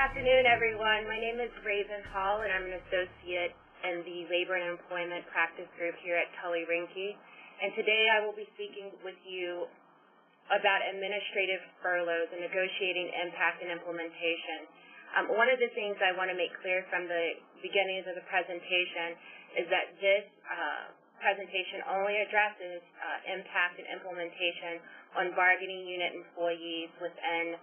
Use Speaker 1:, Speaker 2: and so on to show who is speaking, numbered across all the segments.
Speaker 1: afternoon, everyone. My name is Raven Hall, and I'm an associate in the Labor and Employment Practice Group here at Tully Rinckey. And today I will be speaking with you about administrative furloughs and negotiating impact and implementation. One of the things I want to make clear from the beginnings of the presentation is that this presentation only addresses impact and implementation on bargaining unit employees within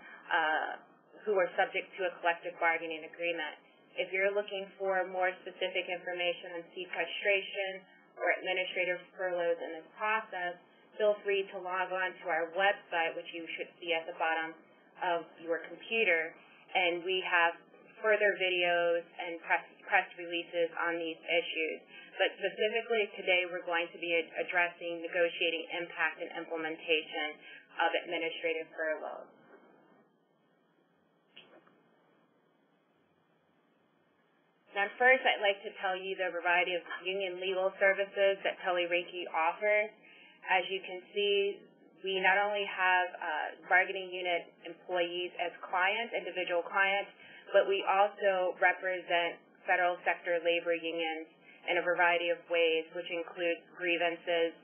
Speaker 1: who are subject to a collective bargaining agreement. If you're looking for more specific information on sequestration or administrative furloughs in this process, feel free to log on to our website, which you should see at the bottom of your computer, and we have further videos and press releases on these issues. But specifically today, we're going to be addressing negotiating impact and implementation of administrative furloughs. Now, first, I'd like to tell you the variety of union legal services that Tully Rinckey offers. As you can see, we not only have bargaining unit employees as clients, individual clients, but we also represent federal sector labor unions in a variety of ways, which includes grievances,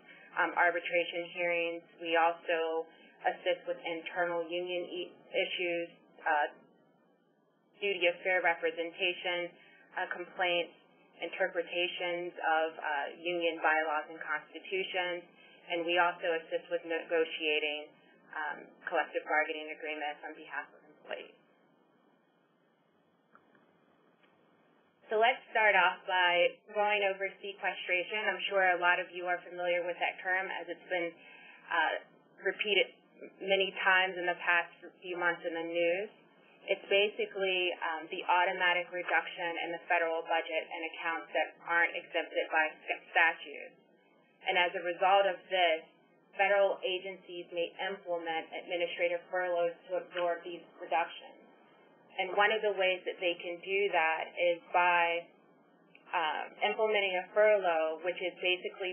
Speaker 1: arbitration hearings. We also assist with internal union issues, duty of fair representation, complaints, interpretations of union bylaws and constitutions, and we also assist with negotiating collective bargaining agreements on behalf of employees. So let's start off by going over sequestration. I'm sure a lot of you are familiar with that term as it's been repeated many times in the past few months in the news. It's basically the automatic reduction in the federal budget and accounts that aren't exempted by statute. And as a result of this, federal agencies may implement administrative furloughs to absorb these reductions. And one of the ways that they can do that is by implementing a furlough, which is basically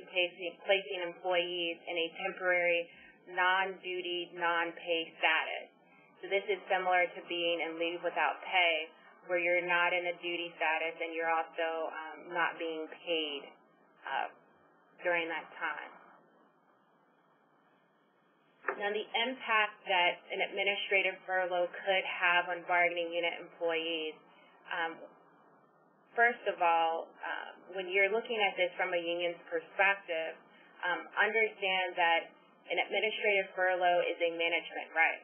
Speaker 1: placing employees in a temporary non-duty, non-pay status. So this is similar to being in leave without pay, where you're not in a duty status and you're also not being paid during that time. Now, the impact that an administrative furlough could have on bargaining unit employees, first of all, when you're looking at this from a union's perspective, understand that an administrative furlough is a management right,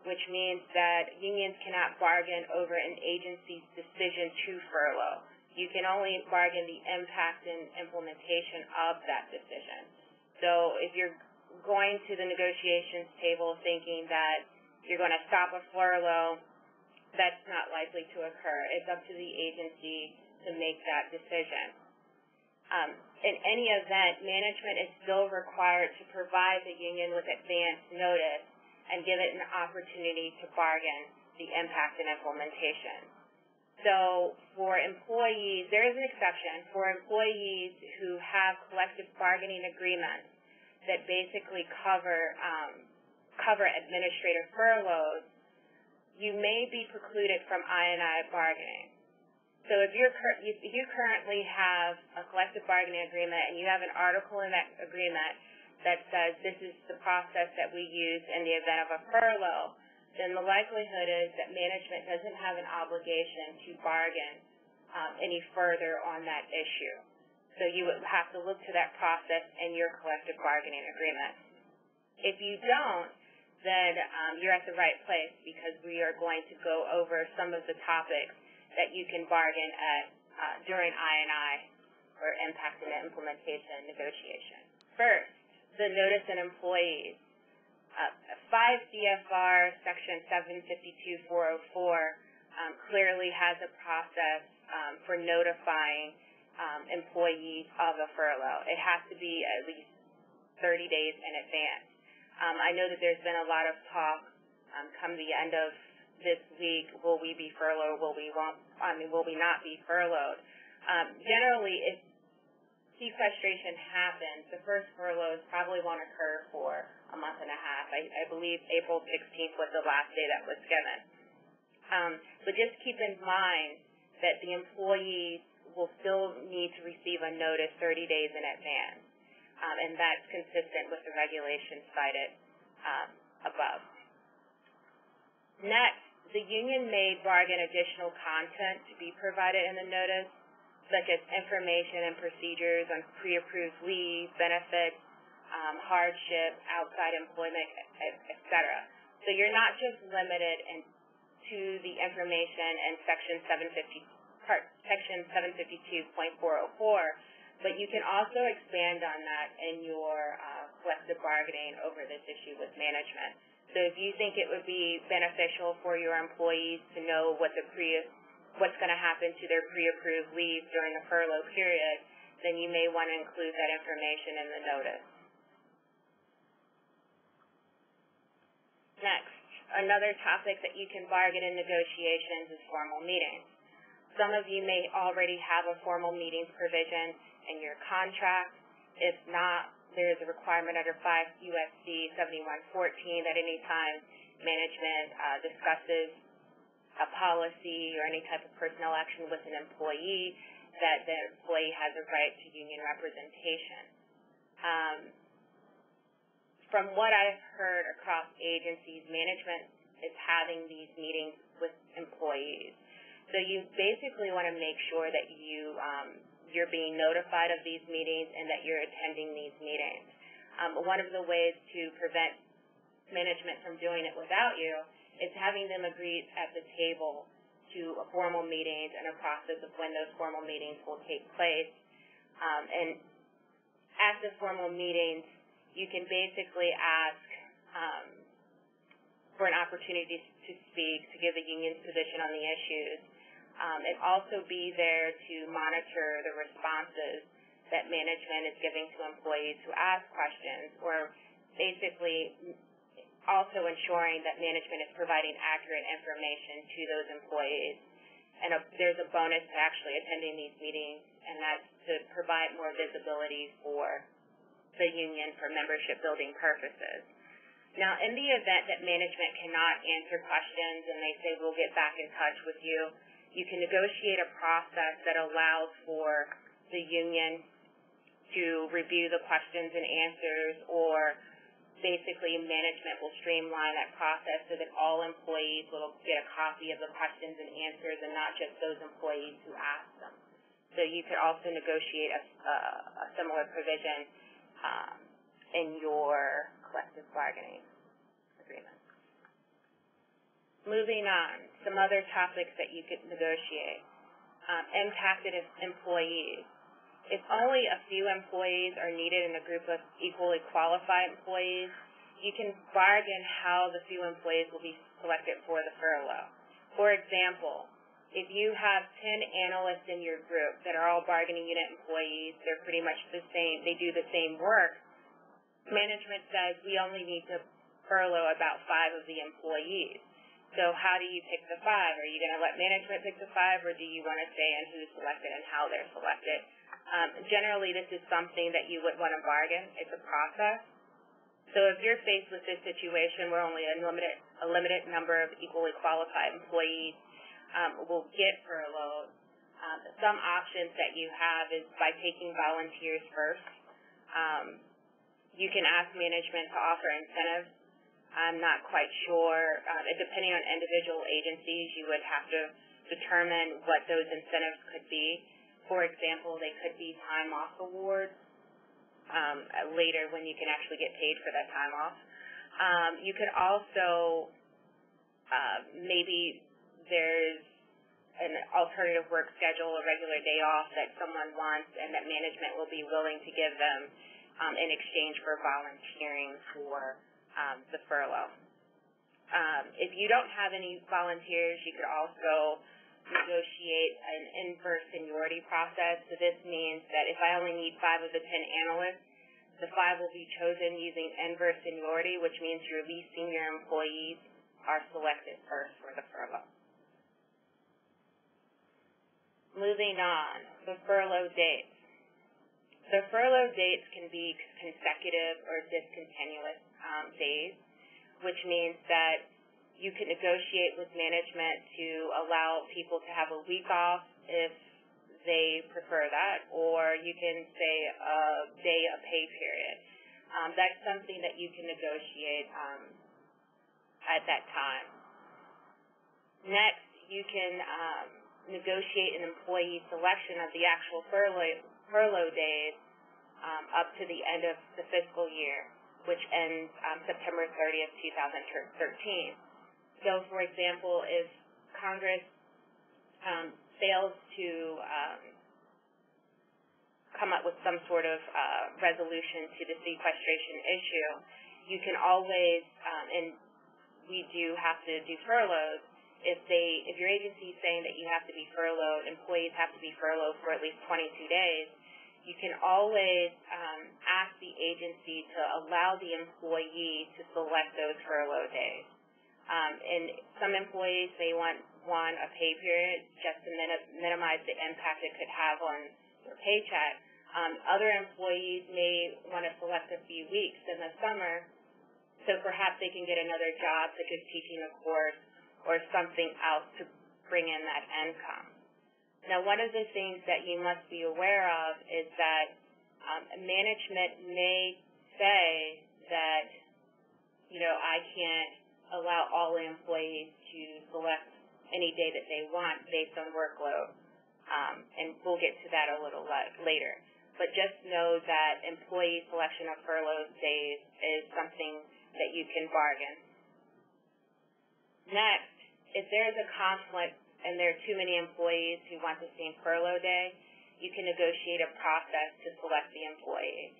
Speaker 1: which means that unions cannot bargain over an agency's decision to furlough. You can only bargain the impact and implementation of that decision. So if you're going to the negotiations table thinking that you're going to stop a furlough, that's not likely to occur. It's up to the agency to make that decision. In any event, management is still required to provide the union with advance notice and give it an opportunity to bargain the impact and implementation. So for employees, there is an exception. For employees who have collective bargaining agreements that basically cover administrative furloughs, you may be precluded from I&I bargaining. So if you currently have a collective bargaining agreement and you have an article in that agreement that says this is the process that we use in the event of a furlough, then the likelihood is that management doesn't have an obligation to bargain any further on that issue. So you would have to look to that process in your collective bargaining agreement. If you don't, then you're at the right place because we are going to go over some of the topics that you can bargain at during I&I or impact and implementation negotiation. First, the notice and employees. 5 CFR Section 752.404 clearly has a process for notifying employees of a furlough. It has to be at least 30 days in advance. I know that there's been a lot of talk come the end of this week, will we be furloughed, will we not be furloughed? Generally, if sequestration happens, the first furloughs probably won't occur for a month and a half. I believe April 16th was the last day that was given. But just keep in mind that the employees will still need to receive a notice 30 days in advance, and that's consistent with the regulations cited above. Next, the union may bargain additional content to be provided in the notice, such as information and procedures on pre-approved leave, benefits, hardship, outside employment, etc. So you're not just limited to the information in Section 752.404, but you can also expand on that in your collective bargaining over this issue with management. So if you think it would be beneficial for your employees to know what's going to happen to their pre-approved leave during the furlough period, then you may want to include that information in the notice. Next, another topic that you can bargain in negotiations is formal meetings. Some of you may already have a formal meetings provision in your contract. If not, there's a requirement under 5 U.S.C. 7114 that any time management discusses a policy or any type of personnel action with an employee, that the employee has a right to union representation. From what I've heard across agencies, management is having these meetings with employees. So you basically want to make sure that you're being notified of these meetings and that you're attending these meetings. One of the ways to prevent management from doing it without you is having them agree at the table to formal meetings and a process of when those formal meetings will take place. And at the formal meetings, you can basically ask for an opportunity to speak, to give the union's position on the issues, and also be there to monitor the responses that management is giving to employees who ask questions, or basically also ensuring that management is providing accurate information to those employees. And there's a bonus to actually attending these meetings, and that's to provide more visibility for the union for membership building purposes. Now, in the event that management cannot answer questions and they say, we'll get back in touch with you, you can negotiate a process that allows for the union to review the questions and answers, or basically management will streamline that process so that all employees will get a copy of the questions and answers and not just those employees who ask them. So you could also negotiate a similar provision in your collective bargaining agreement. Moving on, some other topics that you could negotiate. Impacted employees. If only a few employees are needed in a group of equally qualified employees, you can bargain how the few employees will be selected for the furlough. For example, if you have 10 analysts in your group that are all bargaining unit employees, they're pretty much the same, they do the same work, management says we only need to furlough about 5 of the employees. So how do you pick the 5? Are you going to let management pick the 5, or do you want to say on who's selected and how they're selected? Generally, this is something that you would want to bargain. It's a process. So if you're faced with this situation where only a limited number of equally qualified employees will get furloughed, some options that you have is by taking volunteers first. You can ask management to offer incentives. I'm not quite sure. Depending on individual agencies, you would have to determine what those incentives could be. For example, they could be time off awards later when you can actually get paid for that time off. You could also, maybe there's an alternative work schedule, a regular day off that someone wants and that management will be willing to give them in exchange for volunteering for the furlough. If you don't have any volunteers, you could also negotiate an inverse seniority process. So this means that if I only need 5 of the 10 analysts, the 5 will be chosen using inverse seniority, which means your least senior employees are selected first for the furlough. Moving on, the furlough dates. The furlough dates can be consecutive or discontinuous days, which means that You can negotiate with management to allow people to have a week off if they prefer that, or you can say a day of pay period. That's something that you can negotiate at that time. Next, you can negotiate an employee selection of the actual furlough days up to the end of the fiscal year, which ends September 30th, 2013. So, for example, if Congress fails to come up with some sort of resolution to the sequestration issue, you can always, and we do have to do furloughs, if your agency is saying that you have to be furloughed, employees have to be furloughed for at least 22 days, you can always ask the agency to allow the employee to select those furlough days. And some employees may want a pay period just to minimize the impact it could have on their paycheck. Other employees may want to select a few weeks in the summer, so perhaps they can get another job, such as teaching a course or something else to bring in that income. Now, one of the things that you must be aware of is that management may say that, I can't allow all the employees to select any day that they want based on workload, and we'll get to that a little later. But just know that employee selection of furlough days is something that you can bargain. Next, if there's a conflict and there are too many employees who want the same furlough day, you can negotiate a process to select the employee.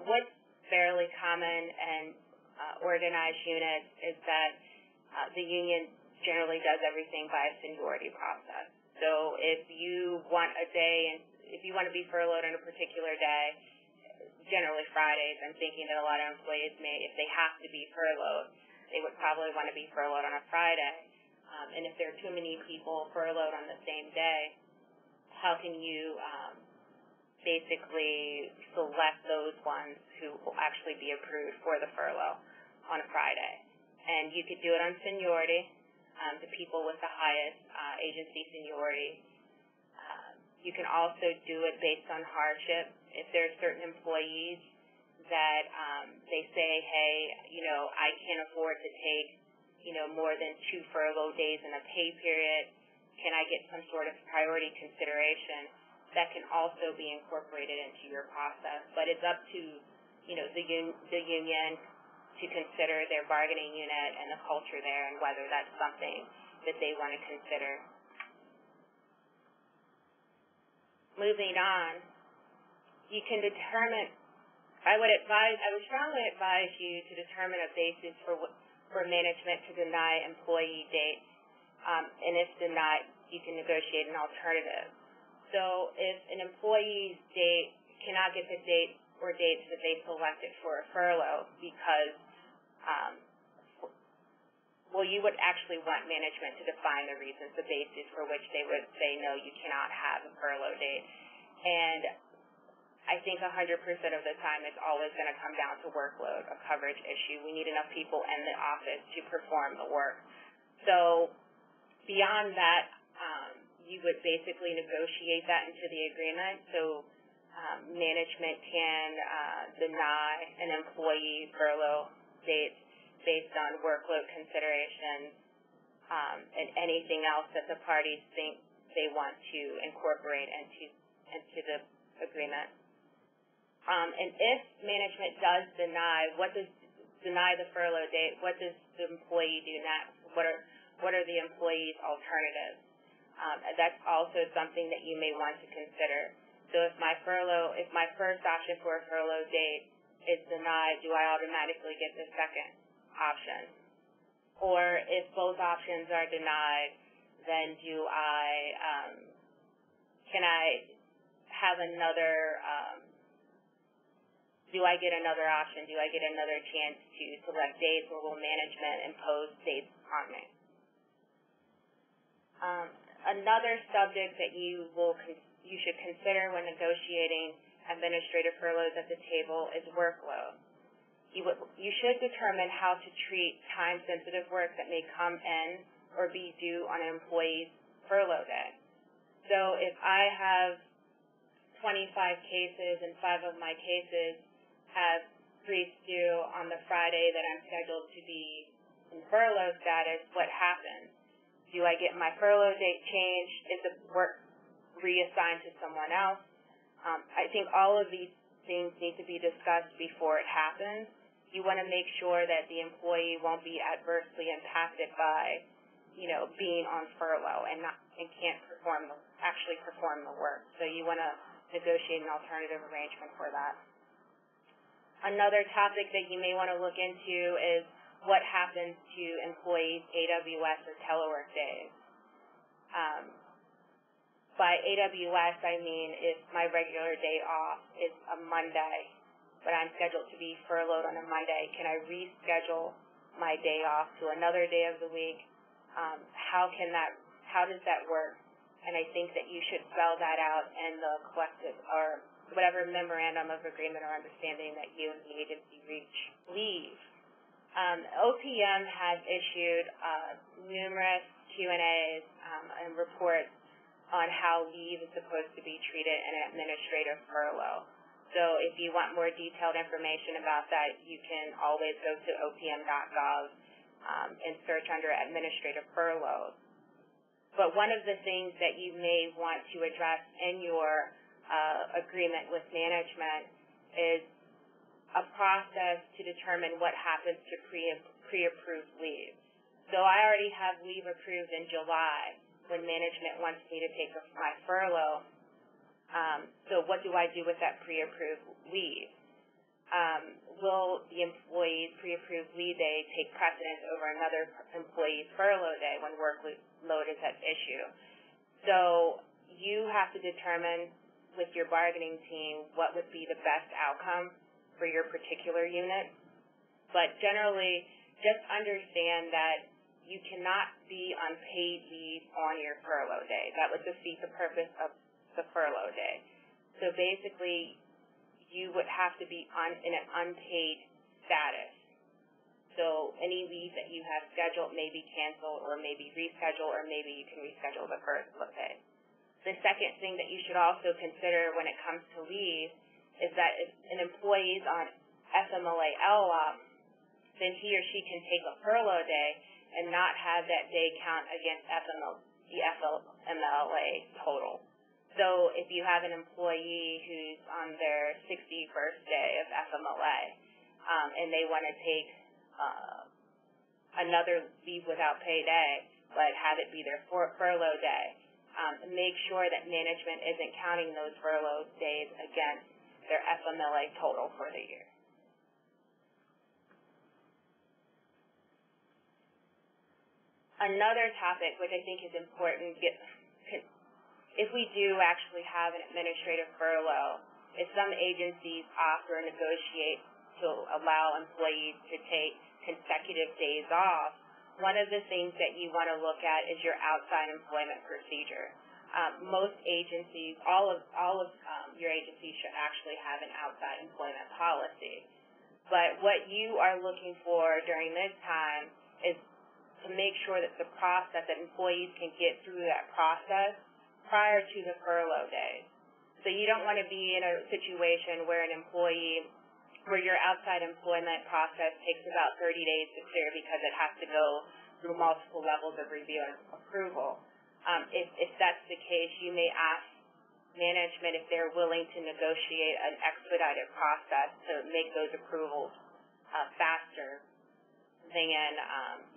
Speaker 1: What's fairly common and organized units is that the union generally does everything by a seniority process. So if you want a day, and if you want to be furloughed on a particular day, generally Fridays, I'm thinking that a lot of employees may, if they have to be furloughed, they would probably want to be furloughed on a Friday. And if there are too many people furloughed on the same day, how can you basically select those ones who will actually be approved for the furlough on a Friday? And you could do it on seniority, the people with the highest agency seniority. You can also do it based on hardship. If there are certain employees that they say, hey, I can't afford to take, more than 2 furlough days in a pay period, can I get some sort of priority consideration? That can also be incorporated into your process. But it's up to, the union to consider their bargaining unit and the culture there and whether that's something that they want to consider. Moving on, you can determine, I would strongly advise you to determine a basis for management to deny employee dates, and if denied, you can negotiate an alternative. So if an employee's date cannot get the date or dates that they selected for a furlough because, you would actually want management to define the reasons, the basis for which they would say, no, you cannot have a furlough date. And I think 100% of the time it's always going to come down to workload, a coverage issue. We need enough people in the office to perform the work. So beyond that, you would basically negotiate that into the agreement. So management can deny an employee furlough dates based on workload considerations and anything else that the parties think they want to incorporate into the agreement. And if management does deny the furlough date, what does the employee do next? What are the employee's alternatives? That's also something that you may want to consider. So if my first option for a furlough date is denied, do I automatically get the second option? Or if both options are denied, then can I have another? Do I get another option? Do I get another chance to select dates, or will management impose dates on me? Another subject that you should consider when negotiating administrative furloughs at the table is workload. you should determine how to treat time-sensitive work that may come in or be due on an employee's furlough day. So if I have 25 cases and 5 of my cases have briefs due on the Friday that I'm scheduled to be in furlough status, what happens? Do I get my furlough date changed? Is the work reassigned to someone else? I think all of these things need to be discussed before it happens. You want to make sure that the employee won't be adversely impacted by, being on furlough and can't actually perform the work. So you want to negotiate an alternative arrangement for that. Another topic that you may want to look into is what happens to employees' AWS or telework days. By AWS, I mean if my regular day off is a Monday, but I'm scheduled to be furloughed on a Monday, can I reschedule my day off to another day of the week? How does that work? And I think that you should spell that out in the collective or whatever memorandum of agreement or understanding that you and the agency reach. Leave. OPM has issued numerous Q&As and reports on how leave is supposed to be treated in an administrative furlough. So if you want more detailed information about that, you can always go to opm.gov and search under administrative furloughs. But one of the things that you may want to address in your agreement with management is a process to determine what happens to pre-approved leave. So I already have leave approved in July when management wants me to take my furlough. So what do I do with that pre-approved leave? Will the employee's pre-approved leave day take precedence over another employee's furlough day when workload is at issue? So you have to determine with your bargaining team what would be the best outcome for your particular unit. But generally, just understand that you cannot be on paid leave on your furlough day. That would defeat the purpose of the furlough day. So basically, you would have to be in an unpaid status. So any leave that you have scheduled may be canceled or may be rescheduled, or maybe you can reschedule the first day. The second thing that you should also consider when it comes to leave is that if an employee is on FMLA LWOP, then he or she can take a furlough day and not have that day count against the FMLA total. So if you have an employee who's on their 61st day of FMLA and they want to take another leave without pay day but have it be their furlough day, make sure that management isn't counting those furlough days against their FMLA total for the year. Another topic which I think is important, if we do actually have an administrative furlough, if some agencies offer or negotiate to allow employees to take consecutive days off, one of the things that you want to look at is your outside employment procedure. Most agencies, all of your agencies should actually have an outside employment policy. But what you are looking for during this time is to make sure that the process, that employees can get through that process prior to the furlough days. So you don't want to be in a situation where where your outside employment process takes about 30 days to clear because it has to go through multiple levels of review and approval. If that's the case, you may ask management if they're willing to negotiate an expedited process to make those approvals faster than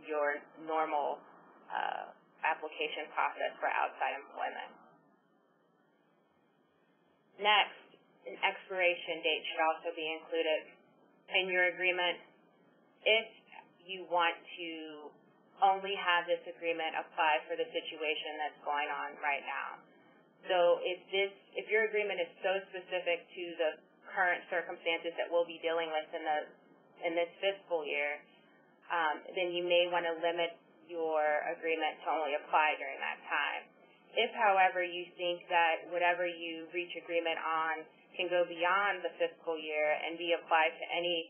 Speaker 1: your normal application process for outside employment. Next, an expiration date should also be included in your agreement if you want to only have this agreement apply for the situation that's going on right now. So if your agreement is so specific to the current circumstances that we'll be dealing with in this fiscal year, then you may want to limit your agreement to only apply during that time. If, however, you think that whatever you reach agreement on can go beyond the fiscal year and be applied to any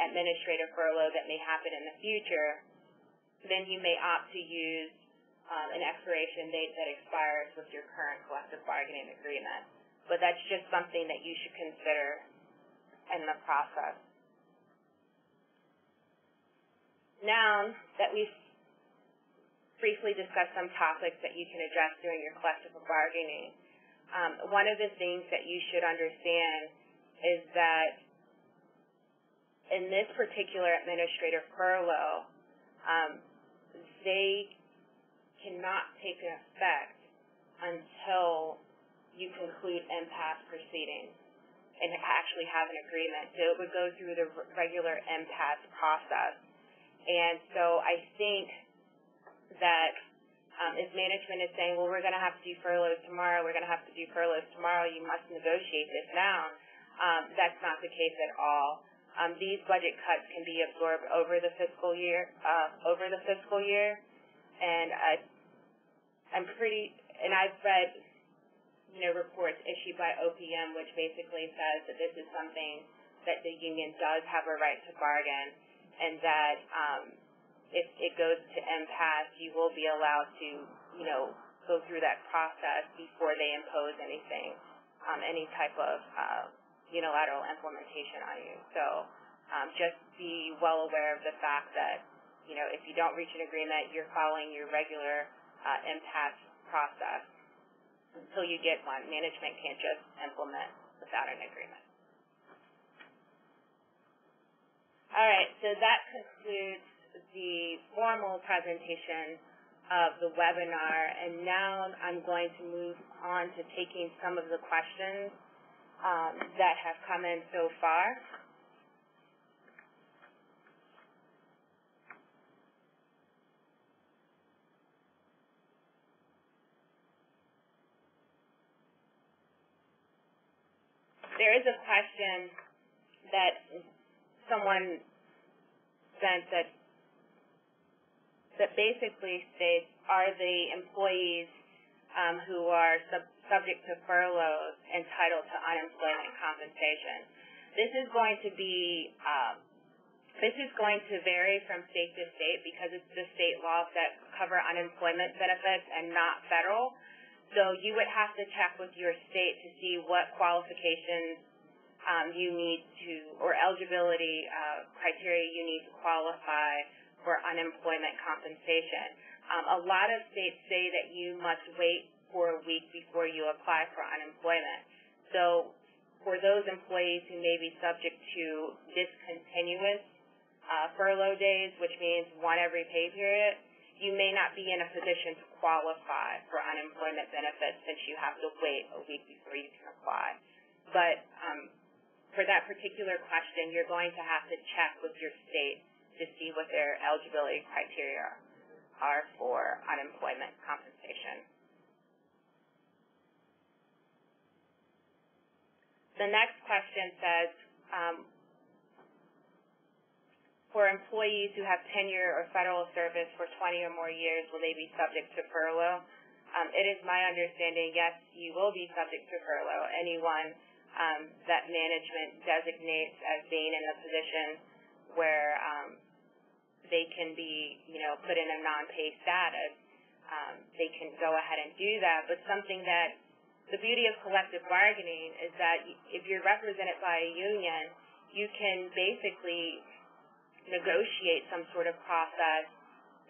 Speaker 1: administrative furlough that may happen in the future, then you may opt to use an expiration date that expires with your current collective bargaining agreement. But that's just something that you should consider in the process. Now that we've briefly discussed some topics that you can address during your collective bargaining, one of the things that you should understand is that in this particular administrative furlough, they cannot take effect until you conclude impasse proceedings and actually have an agreement. So it would go through the regular impasse process. And so I think that if management is saying, well, we're going to have to do furloughs tomorrow, you must negotiate this down, that's not the case at all. These budget cuts can be absorbed over the fiscal year, and I've read, reports issued by OPM, which basically says that this is something that the union does have a right to bargain, and that if it goes to impasse, you will be allowed to, go through that process before they impose anything, any type of unilateral implementation on you. So just be well aware of the fact that, if you don't reach an agreement, you're following your regular impasse process until you get one. Management can't just implement without an agreement. All right, so that concludes the formal presentation of the webinar, and now I'm going to move on to taking some of the questions that have come in so far. There is a question that someone sent that basically states, are the employees who are subject to furloughs entitled to unemployment compensation? This is going to vary from state to state because it's the state laws that cover unemployment benefits and not federal. So you would have to check with your state to see what qualifications you need to, or eligibility criteria you need to qualify for unemployment compensation. A lot of states say that you must wait for a week before you apply for unemployment. So for those employees who may be subject to discontinuous furlough days, which means one every pay period, you may not be in a position to qualify for unemployment benefits since you have to wait a week before you can apply. But for that particular question, you're going to have to check with your state to see what their eligibility criteria are for unemployment compensation. The next question says, for employees who have tenure or federal service for 20 or more years, will they be subject to furlough? It is my understanding, yes, you will be subject to furlough. Anyone that management designates as being in a position where they can be, put in a non-pay status, they can go ahead and do that. But something that the beauty of collective bargaining is that if you're represented by a union, you can basically negotiate some sort of process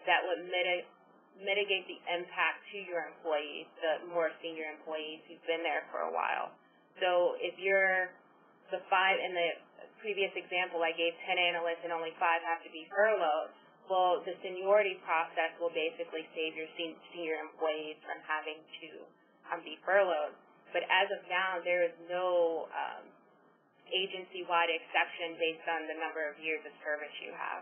Speaker 1: that would mitigate the impact to your employees, the more senior employees who've been there for a while. So if you're the 5 in the previous example, I gave 10 analysts and only 5 have to be furloughed, well, the seniority process will basically save your senior employees from having to be furloughed. But as of now, there is no agency-wide exception based on the number of years of service you have.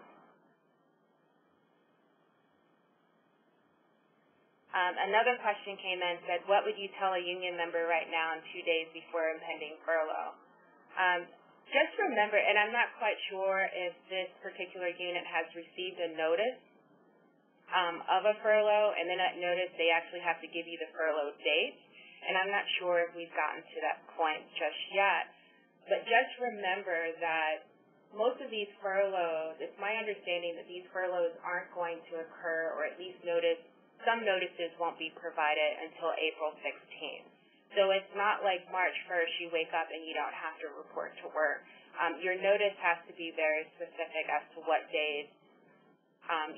Speaker 1: Another question came in and said, what would you tell a union member right now in 2 days before impending furlough? Just remember, and I'm not quite sure if this particular unit has received a notice of a furlough, and then that notice they actually have to give you the furlough date, and I'm not sure if we've gotten to that point just yet. But just remember that most of these furloughs, it's my understanding that these furloughs aren't going to occur, or at least some notices won't be provided until April 16th. So it's not like March 1st you wake up and you don't have to report to work. Your notice has to be very specific as to what days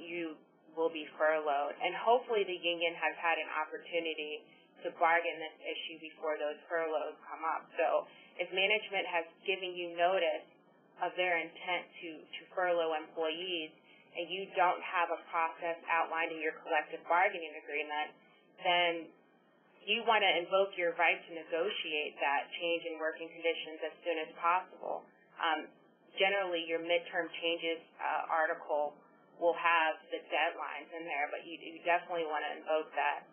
Speaker 1: you will be furloughed. And hopefully the union has had an opportunity to bargain this issue before those furloughs come up. So if management has given you notice of their intent to furlough employees and you don't have a process outlined in your collective bargaining agreement, then you want to invoke your right to negotiate that change in working conditions as soon as possible. Generally, your midterm changes article will have the deadlines in there, but you definitely want to invoke that.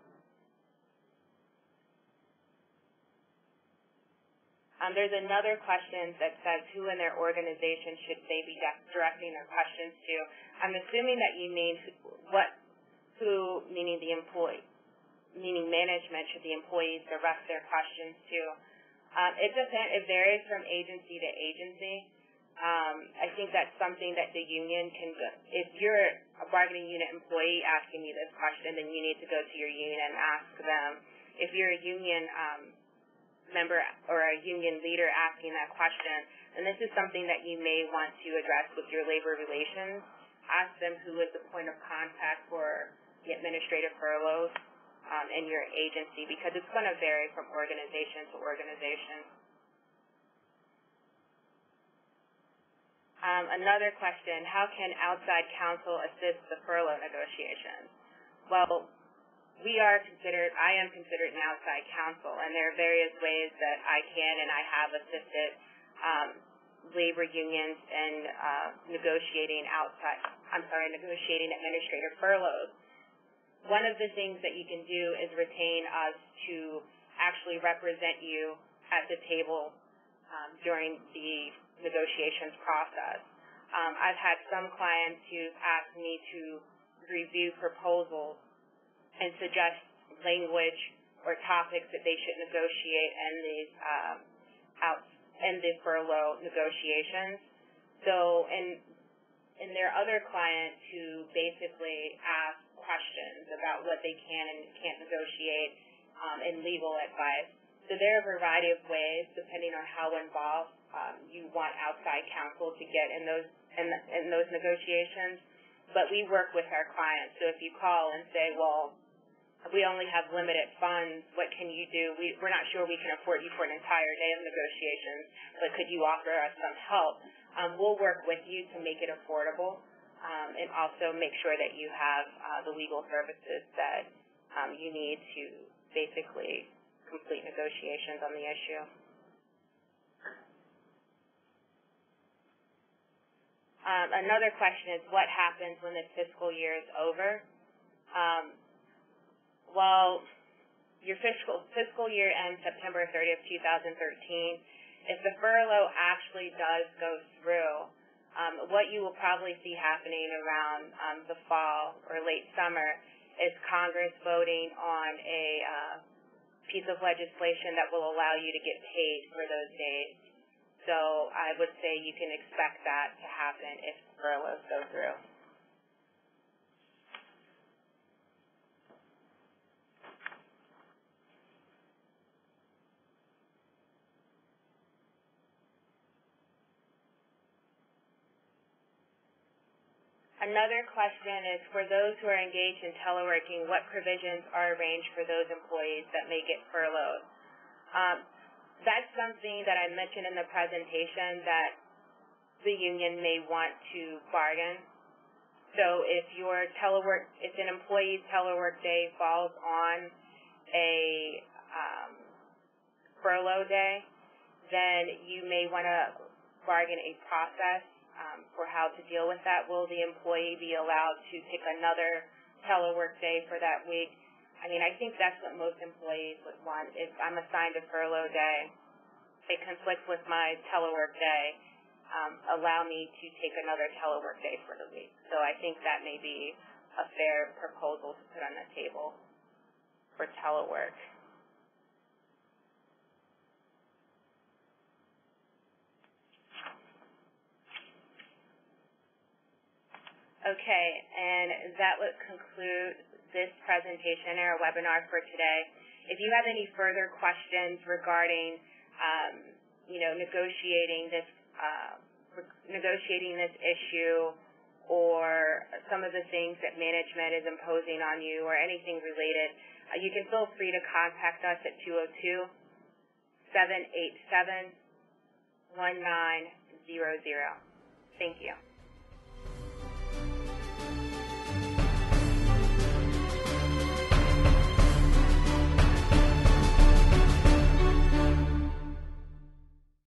Speaker 1: There's another question that says who in their organization should they be directing their questions to. I'm assuming that you mean who, meaning the employee, meaning management, should the employees direct their questions to. It depends. It varies from agency to agency. I think that's something that the union can do. If you're a bargaining unit employee asking me this question, then you need to go to your union and ask them. If you're a union member or a union leader asking that question, and this is something that you may want to address with your labor relations. Ask them who is the point of contact for the administrative furloughs in your agency, because it's going to vary from organization to organization. Another question, how can outside counsel assist the furlough negotiations? Well, I am considered an outside counsel, and there are various ways that I can and I have assisted labor unions in negotiating administrative furloughs. One of the things that you can do is retain us to actually represent you at the table during the negotiations process. I've had some clients who've asked me to review proposals and suggest language or topics that they should negotiate in the furlough negotiations. So, and there are other clients who basically ask questions about what they can and can't negotiate in legal advice. So there are a variety of ways, depending on how involved you want outside counsel to get in those negotiations. But we work with our clients. So if you call and say, well, we only have limited funds, what can you do? We're not sure we can afford you for an entire day of negotiations, but could you offer us some help? We'll work with you to make it affordable and also make sure that you have the legal services that you need to basically complete negotiations on the issue. Another question is, what happens when the fiscal year is over? Well, your fiscal year ends September 30th, 2013. If the furlough actually does go through, what you will probably see happening around the fall or late summer is Congress voting on a piece of legislation that will allow you to get paid for those days. So I would say you can expect that to happen if furloughs go through. Another question is, for those who are engaged in teleworking, what provisions are arranged for those employees that may get furloughed? That's something that I mentioned in the presentation that the union may want to bargain. So if an employee's telework day falls on a furlough day, then you may want to bargain a process for how to deal with that. Will the employee be allowed to pick another telework day for that week? I mean, I think that's what most employees would want. If I'm assigned a furlough day, it conflicts with my telework day, allow me to take another telework day for the week. So I think that may be a fair proposal to put on the table for telework. Okay, and that would conclude this presentation or webinar for today. If you have any further questions regarding, negotiating this issue, or some of the things that management is imposing on you, or anything related, you can feel free to contact us at 202-787-1900. Thank you.